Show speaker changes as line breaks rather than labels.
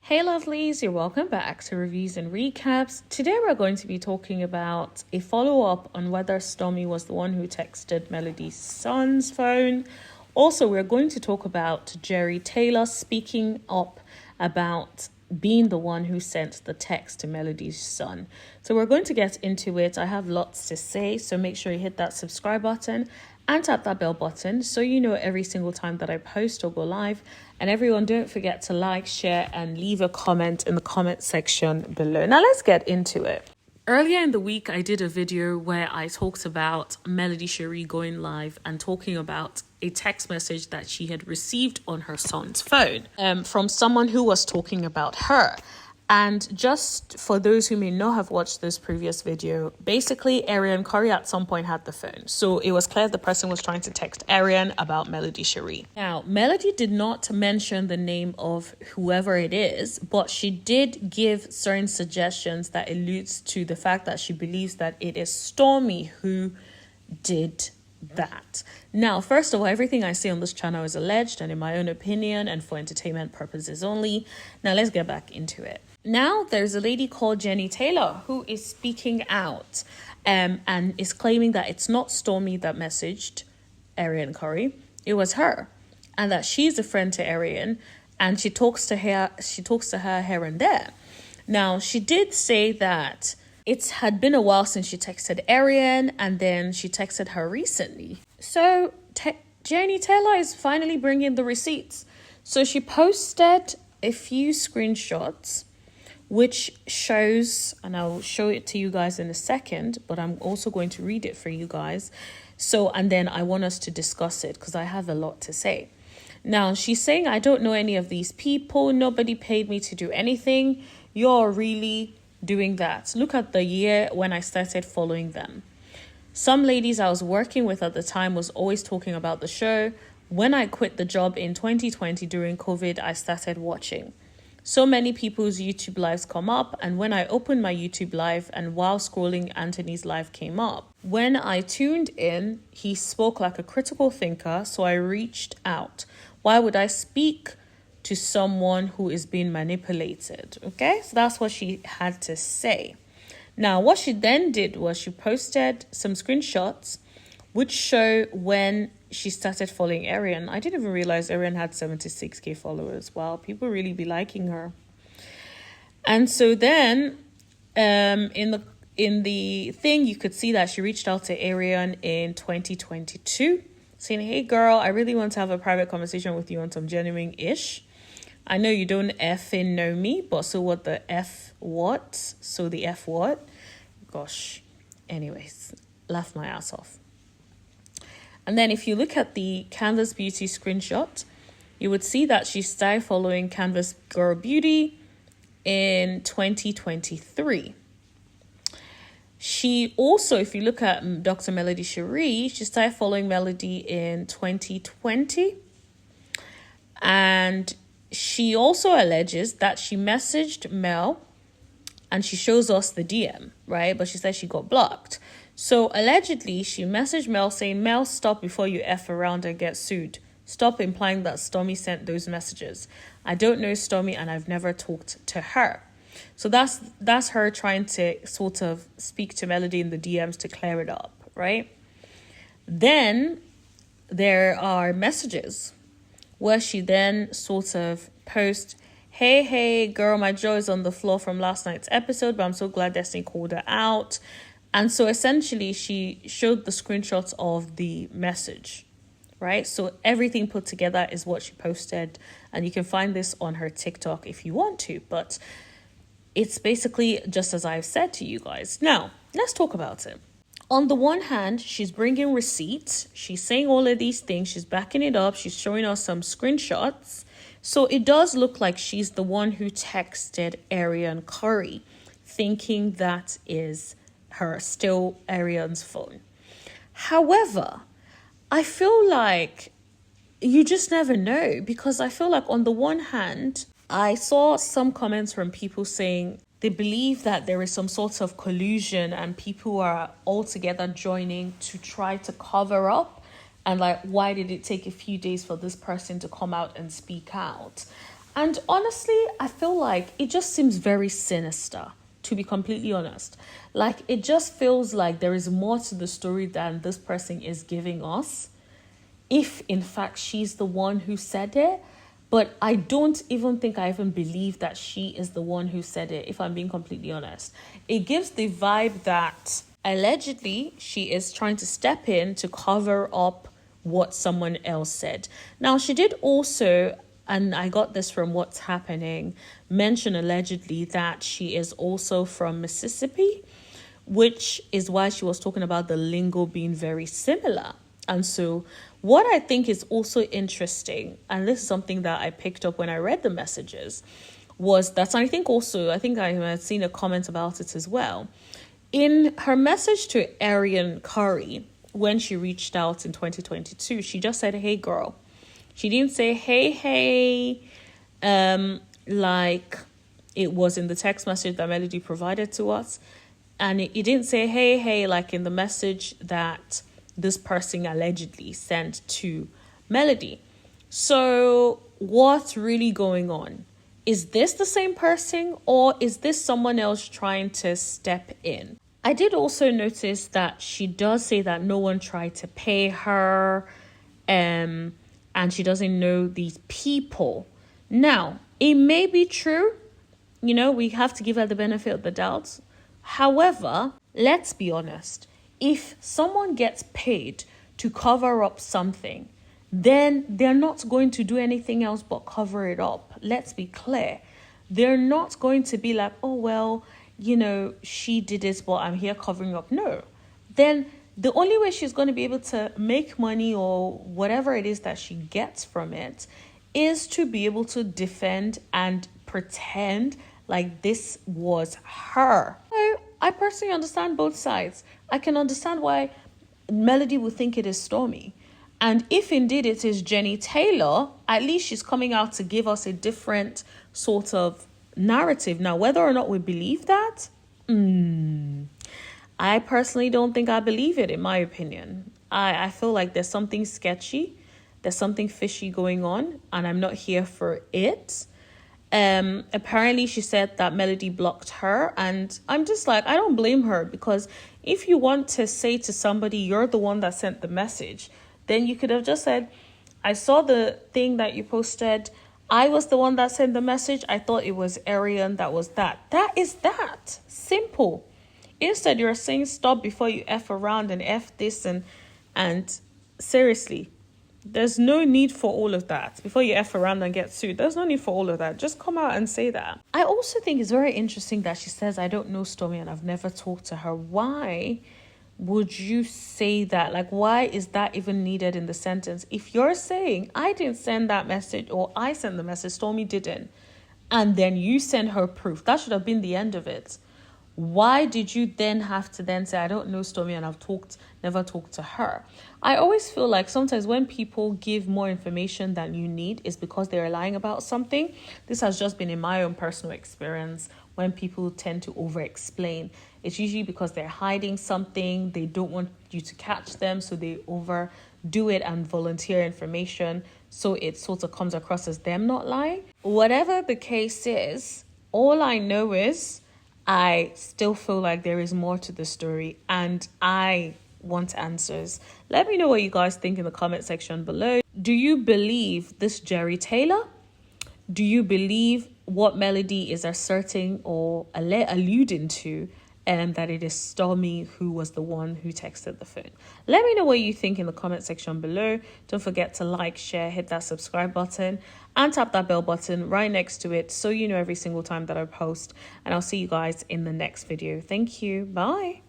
Hey lovelies, you're welcome back to Reviews and Recaps. Today we're going to be talking about a follow-up on whether Stormi was the one who texted Melody's son's phone. Also, we're going to talk about Jerry Taylor speaking up about being the one who sent the text to Melody's son. So we're going to get into it. I have lots to say, so make sure you hit that subscribe button and tap that bell button so you know every single time that I post or go live. And everyone, don't forget to like, share, and leave a comment in the comment section below. Now let's get into it. Earlier in the week, I did a video where I talked about Melody Cherie going live and talking about a text message that she had received on her son's phone from someone who was talking about her. And just for those who may not have watched this previous video, basically Arian Curry at some point had the phone. So it was clear the person was trying to text Arian about Melody Cherie. Now, Melody did not mention the name of whoever it is, but she did give certain suggestions that alludes to the fact that she believes that it is Stormi who did that. Now, first of all, everything I say on this channel is alleged and in my own opinion and for entertainment purposes only. Now, let's get back into it. Now, there's a lady called Jenny Taylor who is speaking out and is claiming that it's not Stormi that messaged Arian Curry. It was her, and that she's a friend to Arian, and she talks to her here and there. Now, she did say that it had been a while since she texted Arian, and then she texted her recently. So Jenny Taylor is finally bringing the receipts. So she posted a few screenshots which shows, and I'll show it to you guys in a second, but I'm also going to read it for you guys. So, and then I want us to discuss it because I have a lot to say. Now, she's saying, I don't know any of these people. Nobody paid me to do anything. You're really doing that. Look at the year when I started following them. Some ladies I was working with at the time was always talking about the show. When I quit the job in 2020 during COVID, I started watching. So many people's YouTube lives come up, and when I opened my YouTube live and while scrolling, Anthony's live came up. When I tuned in, he spoke like a critical thinker, so I reached out. Why would I speak to someone who is being manipulated? Okay, so that's what she had to say. Now, what she then did was she posted some screenshots which show when she started following Arian. I didn't even realize Arian had 76k followers. Wow, people really be liking her. And so then in the thing, you could see that she reached out to Arian in 2022 saying, hey girl, I really want to have a private conversation with you on some genuine-ish. I know you don't effing know me, but so what the F what? So the F what? Gosh. Anyways, laugh my ass off. And then if you look at the Canvas Beauty screenshot, you would see that she started following Canvas Girl Beauty in 2023. She also, if you look at Dr. Melody Cherie, she started following Melody in 2020. And she also alleges that she messaged Mel and she shows us the DM, right? But she says she got blocked. So allegedly, she messaged Mel saying, Mel, stop before you F around and get sued. Stop implying that Stormi sent those messages. I don't know Stormi and I've never talked to her. So that's her trying to sort of speak to Melody in the DMs to clear it up, right? Then there are messages where she then sort of posts, hey, girl, my jaw is on the floor from last night's episode, but I'm so glad Destiny called her out. And so essentially, she showed the screenshots of the message, right? So everything put together is what she posted. And you can find this on her TikTok if you want to. But it's basically just as I've said to you guys. Now, let's talk about it. On the one hand, she's bringing receipts. She's saying all of these things. She's backing it up. She's showing us some screenshots. So it does look like she's the one who texted Arian Curry, thinking that is still Arian's phone. However, I feel like you just never know, because I feel like on the one hand, I saw some comments from people saying they believe that there is some sort of collusion and people are all together joining to try to cover up. And like, why did it take a few days for this person to come out and speak out? And honestly, I feel like it just seems very sinister, to be completely honest. Like, it just feels like there is more to the story than this person is giving us, if in fact she's the one who said it. But I don't even think I even believe that she is the one who said it, if I'm being completely honest. It gives the vibe that allegedly she is trying to step in to cover up what someone else said. Now, she did also, and I got this from What's Happening, mention allegedly that she is also from Mississippi, which is why she was talking about the lingo being very similar. And so what I think is also interesting, and this is something that I picked up when I read the messages, was that I think I had seen a comment about it as well. In her message to Arian Curry, when she reached out in 2022, she just said, "Hey, girl." She didn't say, hey, like it was in the text message that Melody provided to us. And it didn't say, hey, like in the message that this person allegedly sent to Melody. So what's really going on? Is this the same person, or is this someone else trying to step in? I did also notice that she does say that no one tried to pay her, and she doesn't know these people. Now, it may be true. You know, we have to give her the benefit of the doubt. However, let's be honest. If someone gets paid to cover up something, then they're not going to do anything else but cover it up. Let's be clear. They're not going to be like, oh, well, you know, she did this, but I'm here covering up. No. Then the only way she's going to be able to make money or whatever it is that she gets from it is to be able to defend and pretend like this was her. I personally understand both sides. I can understand why Melody would think it is Stormi. And if indeed it is Jenny Taylor, at least she's coming out to give us a different sort of narrative. Now, whether or not we believe that, I personally don't think I believe it, in my opinion. I feel like there's something sketchy. There's something fishy going on, and I'm not here for it. Apparently she said that Melody blocked her, and I'm just like, I don't blame her, because if you want to say to somebody you're the one that sent the message, then you could have just said, I saw the thing that you posted, I was the one that sent the message, I thought it was Arian that was that. That is that. Simple. Instead, you're saying stop before you F around and F this and seriously, there's no need for all of that. Before you F around and get sued, there's no need for all of that. Just come out and say that. I also think it's very interesting that she says, I don't know Stormi and I've never talked to her. Why would you say that? Like, why is that even needed in the sentence? If you're saying, I didn't send that message, or I sent the message, Stormi didn't, and then you send her proof, that should have been the end of it. Why did you then have to then say, I don't know Stormi and I've never talked to her? I always feel like sometimes when people give more information than you need, is because they're lying about something. This has just been in my own personal experience. When people tend to over-explain, it's usually because they're hiding something. They don't want you to catch them, so they overdo it and volunteer information, so it sort of comes across as them not lying. Whatever the case is, all I know is I still feel like there is more to the story, and I want answers. Let me know what you guys think in the comment section below. Do you believe this Jerry Taylor? Do you believe what Melody is asserting or alluding to, and that it is Stormi who was the one who texted the phone? Let me know what you think in the comment section below. Don't forget to like, share, hit that subscribe button, and tap that bell button right next to it so you know every single time that I post. And I'll see you guys in the next video. Thank you. Bye.